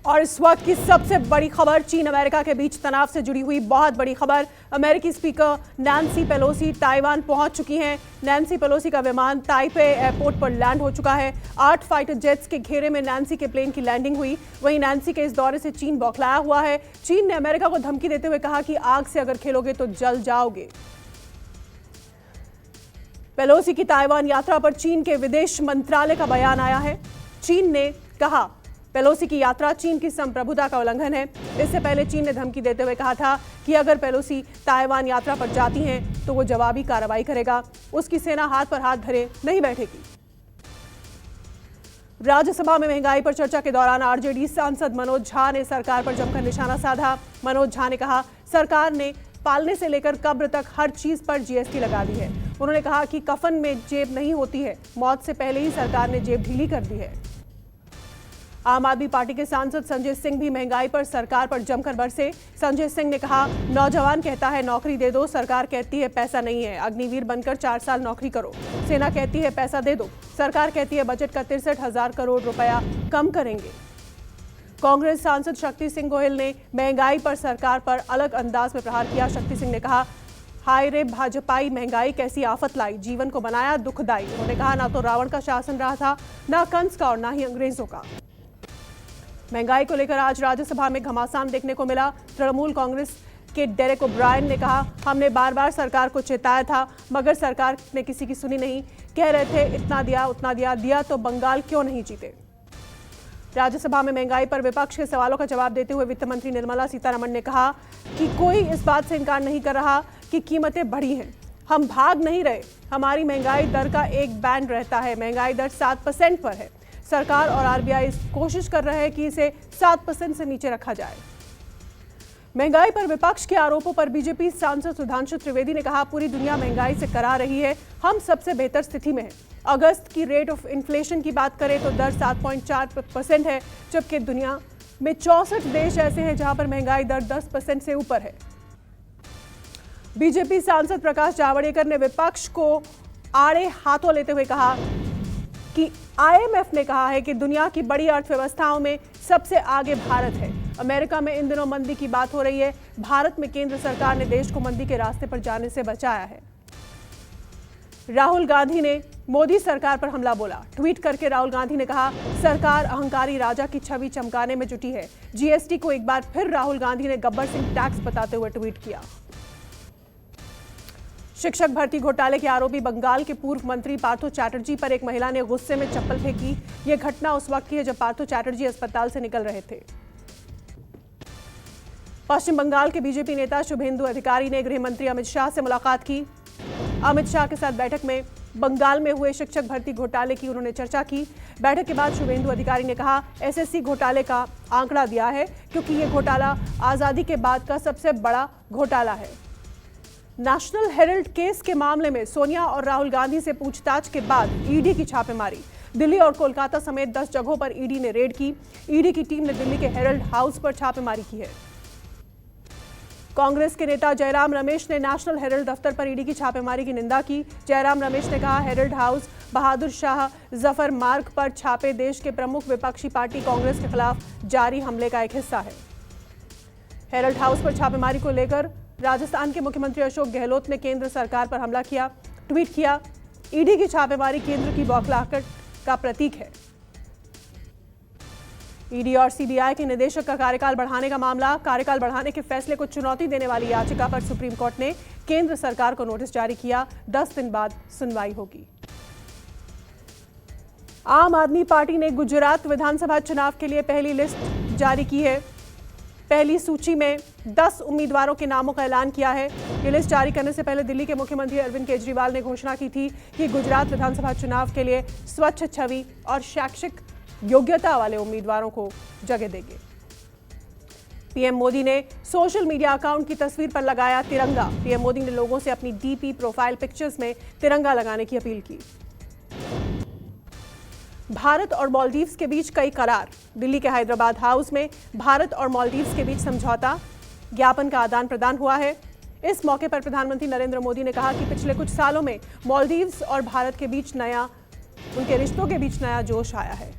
और इस वक्त की सबसे बड़ी खबर, चीन अमेरिका के बीच तनाव से जुड़ी हुई बहुत बड़ी खबर। अमेरिकी स्पीकर नैन्सी पेलोसी ताइवान पहुंच चुकी हैं। नैन्सी पेलोसी का विमान ताइपे एयरपोर्ट पर लैंड हो चुका है। 8 फाइटर जेट्स के घेरे में नैन्सी के प्लेन की लैंडिंग हुई। वहीं नैन्सी के इस दौरे से चीन बौखलाया हुआ है। चीन ने अमेरिका को धमकी देते हुए कहा कि आग से अगर खेलोगे तो जल जाओगे। पेलोसी की ताइवान यात्रा पर चीन के विदेश मंत्रालय का बयान आया है। चीन ने कहा पेलोसी की यात्रा चीन की संप्रभुता का उल्लंघन है। इससे पहले चीन ने धमकी देते हुए कहा था कि अगर पेलोसी ताइवान यात्रा पर जाती हैं तो वो जवाबी कार्रवाई करेगा। उसकी सेना हाथ पर हाथ धरे नहीं बैठेगी। राज्यसभा में महंगाई पर चर्चा के दौरान आरजेडी सांसद मनोज झा ने सरकार पर जमकर निशाना साधा। मनोज झा ने कहा सरकार ने पालने से लेकर कब्र तक हर चीज पर जीएसटी लगा दी है। उन्होंने कहा कि कफन में जेब नहीं होती है, मौत से पहले ही सरकार ने जेब ढीली कर दी है। आम आदमी पार्टी के सांसद संजय सिंह भी महंगाई पर सरकार पर जमकर बरसे। संजय सिंह ने कहा नौजवान कहता है नौकरी दे दो, सरकार कहती है पैसा नहीं है। अग्निवीर बनकर 4 साल नौकरी करो। सेना कहती है पैसा दे दो, सरकार कहती है बजट का 63,000 करोड़ रुपया कम करेंगे। कांग्रेस सांसद शक्ति सिंह गोहिल ने महंगाई पर सरकार पर अलग अंदाज में प्रहार किया। शक्ति सिंह ने कहा हाय रे भाजपाई महंगाई कैसी आफत लाई, जीवन को बनाया दुखदाई। उन्होंने कहा ना तो रावण का शासन रहा था, ना कंस का और ना ही अंग्रेजों का। महंगाई को लेकर आज राज्यसभा में घमासान देखने को मिला। तृणमूल कांग्रेस के डेरेक ओब्रायन ने कहा हमने बार बार सरकार को चेताया था मगर सरकार ने किसी की सुनी नहीं। कह रहे थे इतना दिया उतना दिया तो बंगाल क्यों नहीं जीते। राज्यसभा में महंगाई पर विपक्ष के सवालों का जवाब देते हुए वित्त मंत्री निर्मला सीतारमण ने कहा कि कोई इस बात से इनकार नहीं कर रहा कि कीमतें बढ़ी हैं। हम भाग नहीं रहे, हमारी महंगाई दर का एक बैंड रहता है। महंगाई दर 7% पर है। सरकार और आरबीआई कोशिश कर रहे हैं कि इसे 7% से नीचे रखा जाए। महंगाई पर विपक्ष के आरोपों पर बीजेपी सांसद सुधांशु त्रिवेदी ने कहा पूरी दुनिया महंगाई से करा रही है, हम सबसे बेहतर स्थिति में हैं। अगस्त की रेट ऑफ इन्फ्लेशन की बात करें तो दर 7.4% है, जबकि दुनिया में 64 देश ऐसे हैं जहां पर महंगाई दर 10% से ऊपर है। बीजेपी सांसद प्रकाश जावड़ेकर ने विपक्ष को आड़े हाथों लेते हुए कहा कि आईएमएफ ने कहा है कि दुनिया की बड़ी अर्थव्यवस्थाओं में सबसे आगे भारत है। अमेरिका में इन दिनों मंदी की बात हो रही है। भारत में केंद्र सरकार ने देश को मंदी के रास्ते पर जाने से बचाया है। राहुल गांधी ने मोदी सरकार पर हमला बोला। ट्वीट करके राहुल गांधी ने कहा सरकार अहंकारी राजा की छवि चमकाने में जुटी है। जीएसटी को एक बार फिर राहुल गांधी ने गब्बर सिंह टैक्स बताते हुए ट्वीट किया। शिक्षक भर्ती घोटाले के आरोपी बंगाल के पूर्व मंत्री पार्थो चैटर्जी पर एक महिला ने गुस्से में चप्पल फेंकी। यह घटना उस वक्त की है जब पार्थो चैटर्जी अस्पताल से निकल रहे थे। पश्चिम बंगाल के बीजेपी नेता शुभेंदु अधिकारी ने गृह मंत्री अमित शाह से मुलाकात की। अमित शाह के साथ बैठक में बंगाल में हुए शिक्षक भर्ती घोटाले की उन्होंने चर्चा की। बैठक के बाद शुभेंदु अधिकारी ने कहा एसएससी घोटाले का आंकड़ा दिया है क्योंकि यह घोटाला आजादी के बाद का सबसे बड़ा घोटाला है। नेशनल हेरल्ड केस के मामले में सोनिया और राहुल गांधी से पूछताछ के बाद ईडी की छापेमारी। दिल्ली और कोलकाता समेत 10 जगहों पर ईडी ने रेड की। ईडी की टीम ने दिल्ली के हेरल्ड हाउस पर छापेमारी की है। कांग्रेस के नेता जयराम रमेश ने नेशनल हेरल्ड दफ्तर पर ईडी की छापेमारी की निंदा की। जयराम रमेश ने कहा हेरल्ड हाउस बहादुर शाह जफर मार्ग पर छापे देश के प्रमुख विपक्षी पार्टी कांग्रेस के खिलाफ जारी हमले का एक हिस्सा है। हेरल्ड हाउस पर छापेमारी को लेकर राजस्थान के मुख्यमंत्री अशोक गहलोत ने केंद्र सरकार पर हमला किया। ट्वीट किया ईडी की छापेमारी केंद्र की बौखलाहट का प्रतीक है। ईडी और सीबीआई के निदेशक का कार्यकाल बढ़ाने का मामला। कार्यकाल बढ़ाने के फैसले को चुनौती देने वाली याचिका पर सुप्रीम कोर्ट ने केंद्र सरकार को नोटिस जारी किया। 10 दिन बाद सुनवाई होगी। आम आदमी पार्टी ने गुजरात विधानसभा चुनाव के लिए पहली लिस्ट जारी की है। पहली सूची में 10 उम्मीदवारों के नामों का ऐलान किया है। ये लिस्ट जारी करने से पहले दिल्ली के मुख्यमंत्री अरविंद केजरीवाल ने घोषणा की थी कि गुजरात विधानसभा चुनाव के लिए स्वच्छ छवि और शैक्षिक योग्यता वाले उम्मीदवारों को जगह देंगे। पीएम मोदी ने सोशल मीडिया अकाउंट की तस्वीर पर लगाया तिरंगा। पीएम मोदी ने लोगों से अपनी डीपी प्रोफाइल पिक्चर्स में तिरंगा लगाने की अपील की। भारत और मालदीव्स के बीच कई करार। दिल्ली के हैदराबाद हाउस में भारत और मालदीव्स के बीच समझौता ज्ञापन का आदान प्रदान हुआ है। इस मौके पर प्रधानमंत्री नरेंद्र मोदी ने कहा कि पिछले कुछ सालों में मालदीव्स और भारत के बीच उनके रिश्तों के बीच नया जोश आया है।